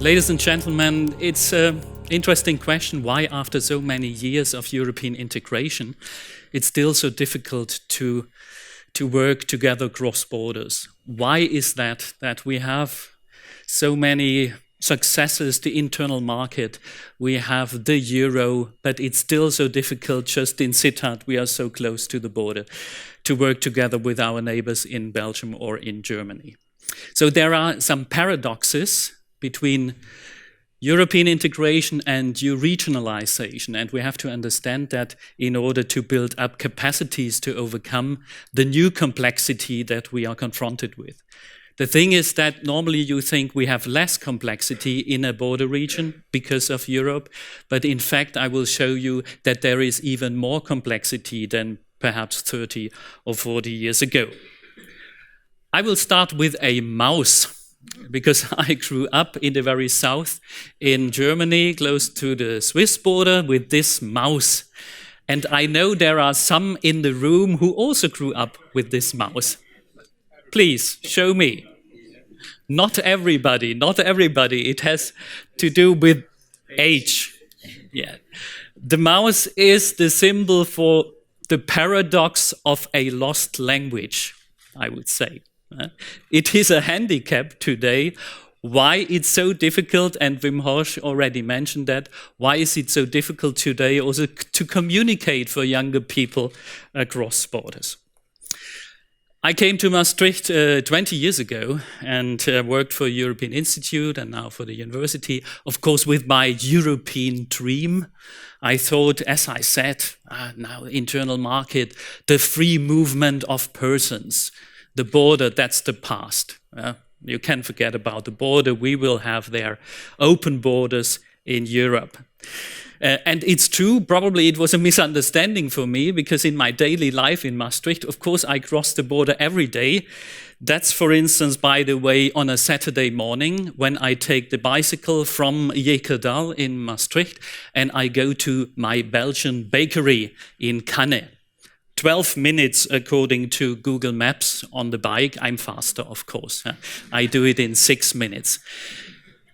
Ladies and gentlemen, it's an interesting question why after so many years of European integration, it's still so difficult to work together across borders. Why is that we have so many successes, the internal market, we have the euro, but it's still so difficult just in Sittard, we are so close to the border, to work together with our neighbors in Belgium or in Germany. So there are some paradoxes between European integration and Euregionalization, and we have to understand that in order to build up capacities to overcome the new complexity that we are confronted with. The thing is that normally you think we have less complexity in a border region because of Europe, but in fact I will show you that there is even more complexity than perhaps 30 or 40 years ago. I will start with a mouse, because I grew up in the very south in Germany, close to the Swiss border, with this mouse. And I know there are some in the room who also grew up with this mouse. Please, show me. Not everybody. It has to do with age. Yeah. The mouse is the symbol for the paradox of a lost language, I would say. It is a handicap today. Why it's so difficult, and Wim Horsch already mentioned that, why is it so difficult today also to communicate for younger people across borders? I came to Maastricht 20 years ago and worked for European Institute and now for the university, of course with my European dream. I thought, as I said, now internal market, the free movement of persons. The border, that's the past. You can forget about the border. We will have there open borders in Europe. And it's true, probably it was a misunderstanding for me, because in my daily life in Maastricht, of course, I cross the border every day. That's, for instance, by the way, on a Saturday morning when I take the bicycle from Jekerdal in Maastricht and I go to my Belgian bakery in Cannes. 12 minutes according to Google Maps on the bike. I'm faster, of course. I do it in 6 minutes.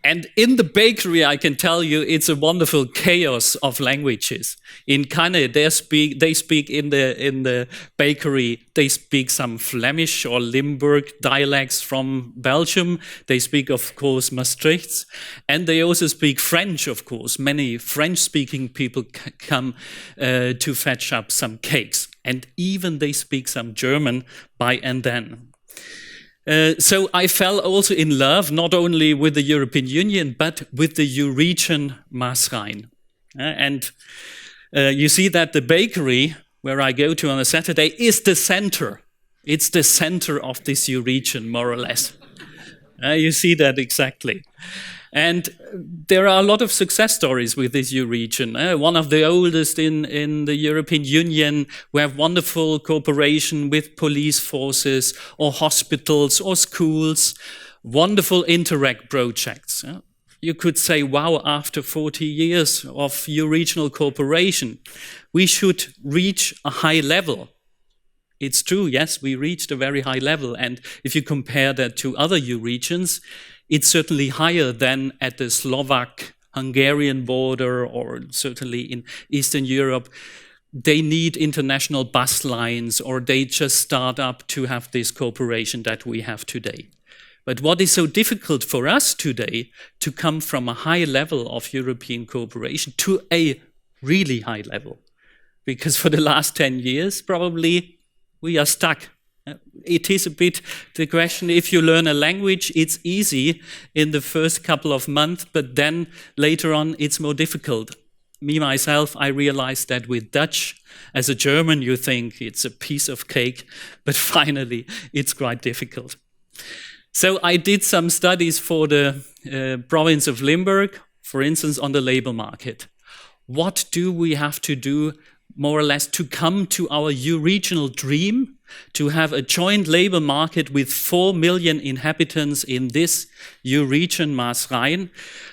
And in the bakery, I can tell you, it's a wonderful chaos of languages. In Cannes, they speak in the bakery, they speak some Flemish or Limburg dialects from Belgium. They speak, of course, Maastricht. And they also speak French, of course. Many French-speaking people come to fetch up some cakes. And even they speak some German by and then. So I fell also in love, not only with the European Union, but with the Euregion Maas-Rhine. And you see that the bakery, where I go to on a Saturday, is the center. It's the center of this Euregion, more or less. You see that exactly. And there are a lot of success stories with this Euregion. One of the oldest in the European Union. We have wonderful cooperation with police forces or hospitals or schools. Wonderful Interreg projects. You could say, wow, after 40 years of Euregional cooperation, we should reach a high level. It's true, yes, we reached a very high level. And if you compare that to other Euregions, it's certainly higher than at the Slovak-Hungarian border or certainly in Eastern Europe. They need international bus lines or they just start up to have this cooperation that we have today. But what is so difficult for us today to come from a high level of European cooperation to a really high level? Because for the last 10 years, probably we are stuck. It is a bit the question, if you learn a language, it's easy in the first couple of months, but then later on it's more difficult. Me, myself, I realized that with Dutch, as a German, you think it's a piece of cake, but finally it's quite difficult. So I did some studies for the province of Limburg, for instance, on the labor market. What do we have to do more or less to come to our Euregional dream, to have a joint labor market with 4 million inhabitants in this Euregion Maas-Rhine,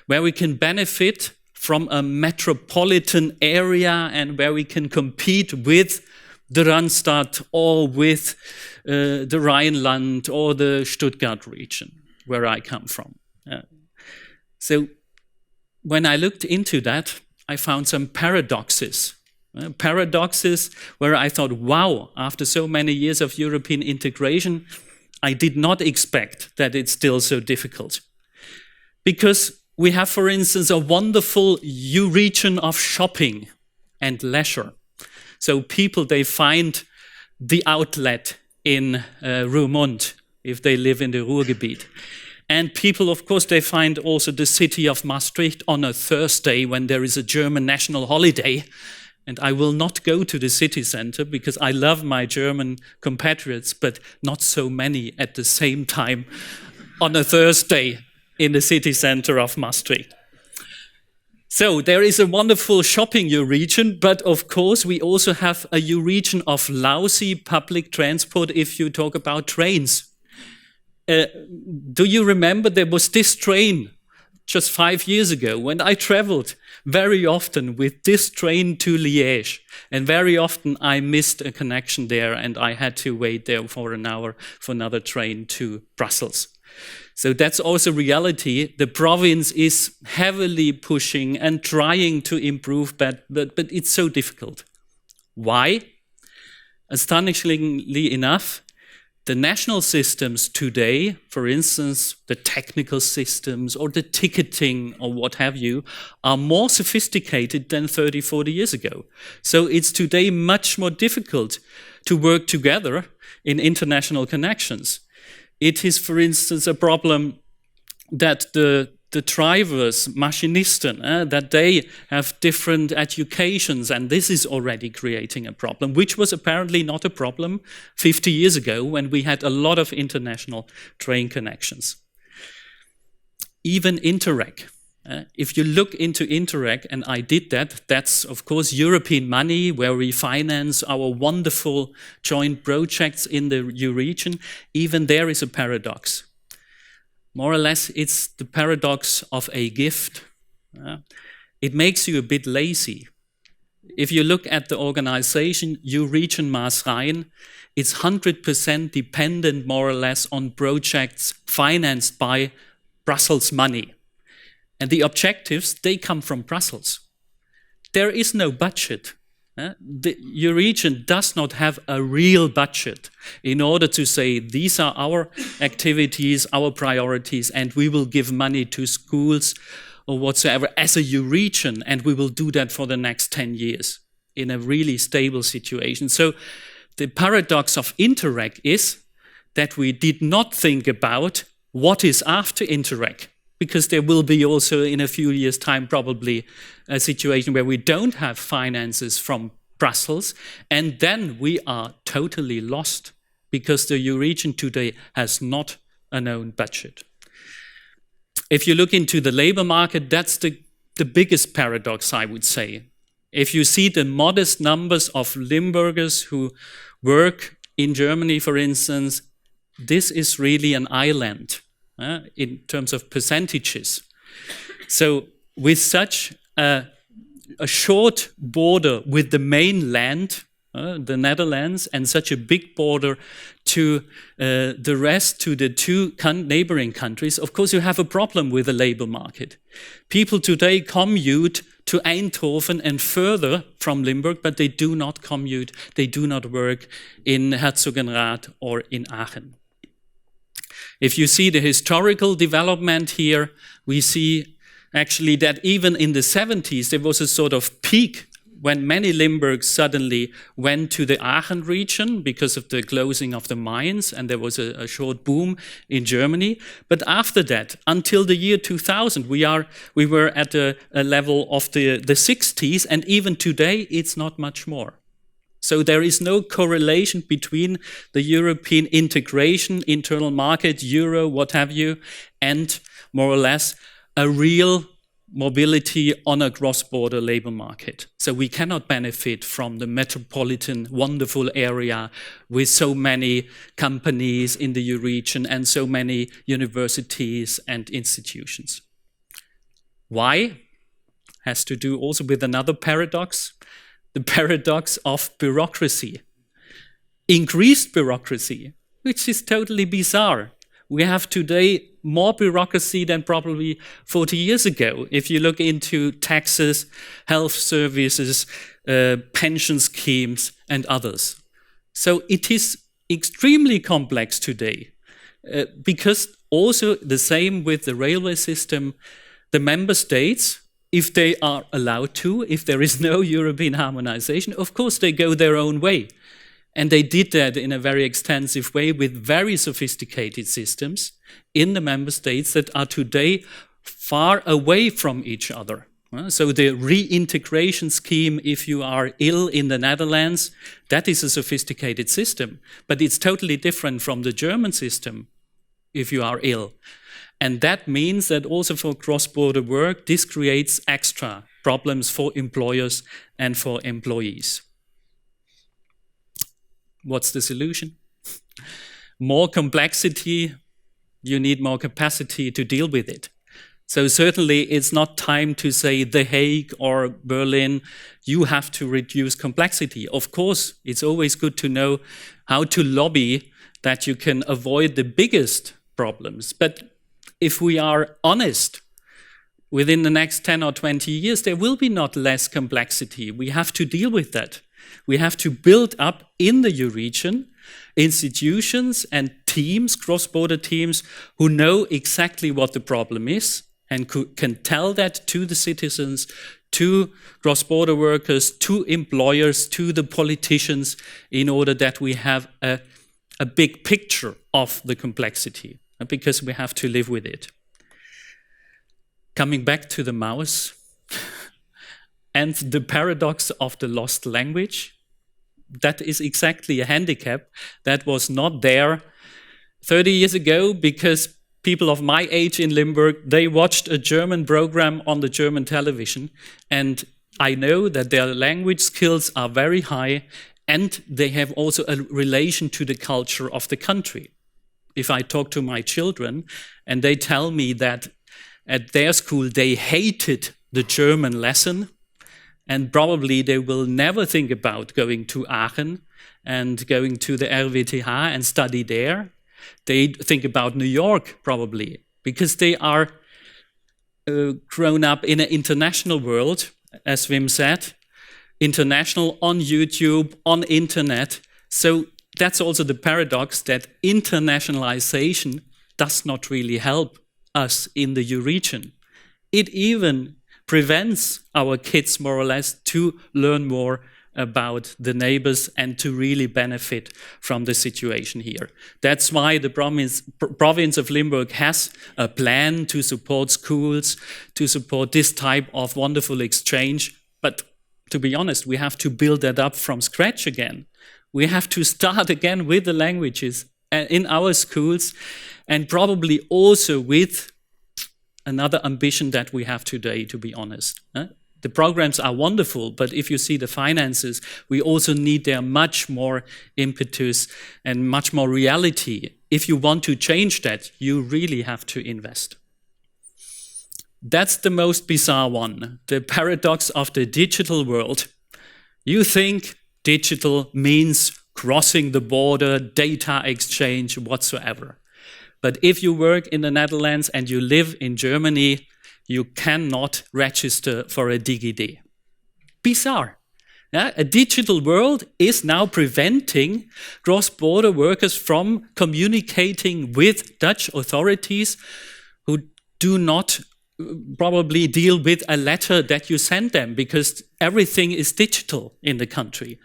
where we can benefit from a metropolitan area and where we can compete with the Randstad or with the Rhineland or the Stuttgart region, where I come from. So when I looked into that, I found some paradoxes. Paradoxes where I thought, wow, after so many years of European integration, I did not expect that it's still so difficult. Because we have, for instance, a wonderful Euregion of shopping and leisure. So people, they find the outlet in Roermond if they live in the Ruhrgebiet. And people, of course, they find also the city of Maastricht on a Thursday when there is a German national holiday. And I will not go to the city center because I love my German compatriots, but not so many at the same time on a Thursday in the city center of Maastricht. So there is a wonderful shopping Euregion, but of course we also have a Euregion of lousy public transport if you talk about trains. Do you remember there was this train just 5 years ago when I traveled very often with this train to Liège, and very often I missed a connection there and I had to wait there for an hour for another train to Brussels. So that's also reality. The province is heavily pushing and trying to improve, but it's so difficult. Why? Astonishingly enough, the national systems today, for instance, the technical systems or the ticketing or what have you, are more sophisticated than 30, 40 years ago. So it's today much more difficult to work together in international connections. It is, for instance, a problem that the drivers, Maschinisten, that they have different educations, and this is already creating a problem, which was apparently not a problem 50 years ago when we had a lot of international train connections. Even Interreg. If you look into Interreg, and I did that, that's of course European money where we finance our wonderful joint projects in the Euregion. Even there is a paradox. More or less, it's the paradox of a gift. It makes you a bit lazy. If you look at the organization Euregion Maas-Rhine, it's 100% dependent more or less on projects financed by Brussels money. And the objectives, they come from Brussels. There is no budget. The Euregion does not have a real budget in order to say these are our activities, our priorities, and we will give money to schools or whatsoever as a Euregion, and we will do that for the next 10 years in a really stable situation. So the paradox of Interreg is that we did not think about what is after Interreg, because there will be also in a few years' time probably a situation where we don't have finances from Brussels, and then we are totally lost because the Euregion today has not an own budget. If you look into the labor market, that's the biggest paradox, I would say. If you see the modest numbers of Limburgers who work in Germany, for instance, this is really an island. In terms of percentages. So with such a short border with the mainland, the Netherlands, and such a big border to the rest, to the two neighboring countries, of course you have a problem with the labor market. People today commute to Eindhoven and further from Limburg, but they do not commute, they do not work in Herzogenrath or in Aachen. If you see the historical development here, we see actually that even in the 70s, there was a sort of peak when many Limburgs suddenly went to the Aachen region because of the closing of the mines, and there was a short boom in Germany. But after that, until the year 2000, we were at a level of the 60s, and even today, it's not much more. So there is no correlation between the European integration, internal market, euro, what have you, and more or less a real mobility on a cross-border labor market. So we cannot benefit from the metropolitan wonderful area with so many companies in the Euregion and so many universities and institutions. Why? Has to do also with another paradox. The paradox of bureaucracy, increased bureaucracy, which is totally bizarre. We have today more bureaucracy than probably 40 years ago. If you look into taxes, health services, pension schemes, and others. So it is extremely complex today, because also the same with the railway system, the member states, if they are allowed to, if there is no European harmonization, of course they go their own way. And they did that in a very extensive way with very sophisticated systems in the member states that are today far away from each other. So the reintegration scheme, if you are ill in the Netherlands, that is a sophisticated system. But it's totally different from the German system if you are ill. And that means that also for cross-border work, this creates extra problems for employers and for employees. What's the solution? More complexity, you need more capacity to deal with it. So certainly it's not time to say The Hague or Berlin, you have to reduce complexity. Of course, it's always good to know how to lobby that you can avoid the biggest problems. But if we are honest, within the next 10 or 20 years, there will be not less complexity. We have to deal with that. We have to build up in the Euregion institutions and teams, cross-border teams, who know exactly what the problem is and can tell that to the citizens, to cross-border workers, to employers, to the politicians, in order that we have a big picture of the complexity, because we have to live with it. Coming back to the mouse and the paradox of the lost language, that is exactly a handicap that was not there 30 years ago, because people of my age in Limburg, they watched a German program on the German television, and I know that their language skills are very high, and they have also a relation to the culture of the country. If I talk to my children and they tell me that at their school they hated the German lesson, and probably they will never think about going to Aachen and going to the RWTH and study there. They think about New York probably, because they are grown up in an international world, as Wim said, international on YouTube, on internet. So that's also the paradox, that internationalization does not really help us in the Euregion. It even prevents our kids, more or less, to learn more about the neighbors and to really benefit from the situation here. That's why the province of Limburg has a plan to support schools, to support this type of wonderful exchange. But to be honest, we have to build that up from scratch again. We have to start again with the languages in our schools, and probably also with another ambition that we have today, to be honest. The programs are wonderful, but if you see the finances, we also need there much more impetus and much more reality. If you want to change that, you really have to invest. That's the most bizarre one, the paradox of the digital world. You think digital means crossing the border, data exchange, whatsoever. But if you work in the Netherlands and you live in Germany, you cannot register for a DigiD. Bizarre. Yeah? A digital world is now preventing cross-border workers from communicating with Dutch authorities who do not probably deal with a letter that you send them, because everything is digital in the country.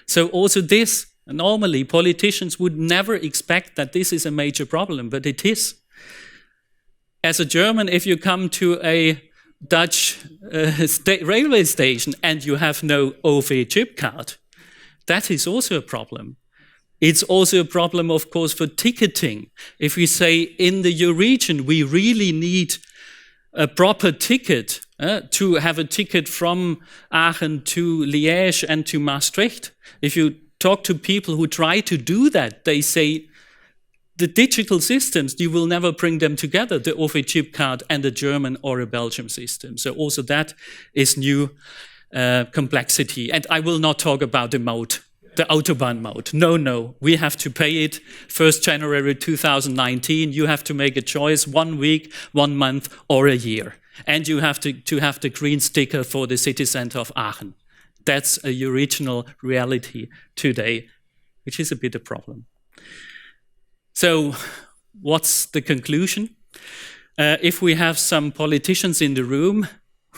So also this, normally politicians would never expect that this is a major problem, but it is. As a German, if you come to a Dutch railway station and you have no OV chip card, that is also a problem. It's also a problem, of course, for ticketing. If we say in the Euregion we really need a proper ticket, to have a ticket from Aachen to Liège and to Maastricht, if you talk to people who try to do that, they say the digital systems, you will never bring them together, the OV chip card and the German or a Belgian system. So also that is new complexity. And I will not talk about the mode the Autobahn mode. No, we have to pay it 1st January 2019. You have to make a choice, 1 week, 1 month, or a year. And you have to have the green sticker for the city center of Aachen. That's a Euregional reality today, which is a bit a problem. So what's the conclusion? If we have some politicians in the room,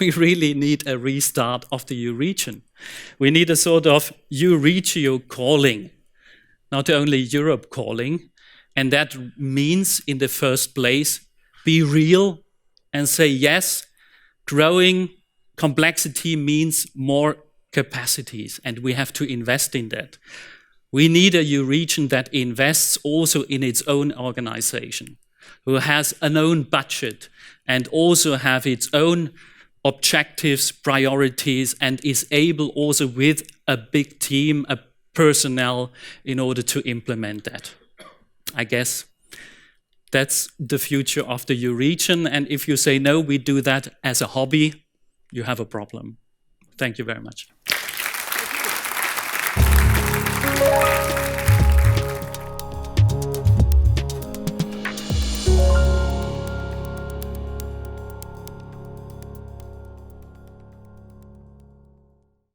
we really need a restart of the Euregion. We need a sort of Euregio calling, not only Europe calling. And that means, in the first place, be real and say, yes, growing complexity means more capacities, and we have to invest in that. We need a Euregion that invests also in its own organization, who has an own budget and also have its own objectives, priorities, and is able also with a big team, a personnel, in order to implement that. I guess that's the future of the Euregion. And if you say, no, we do that as a hobby, you have a problem. Thank you very much.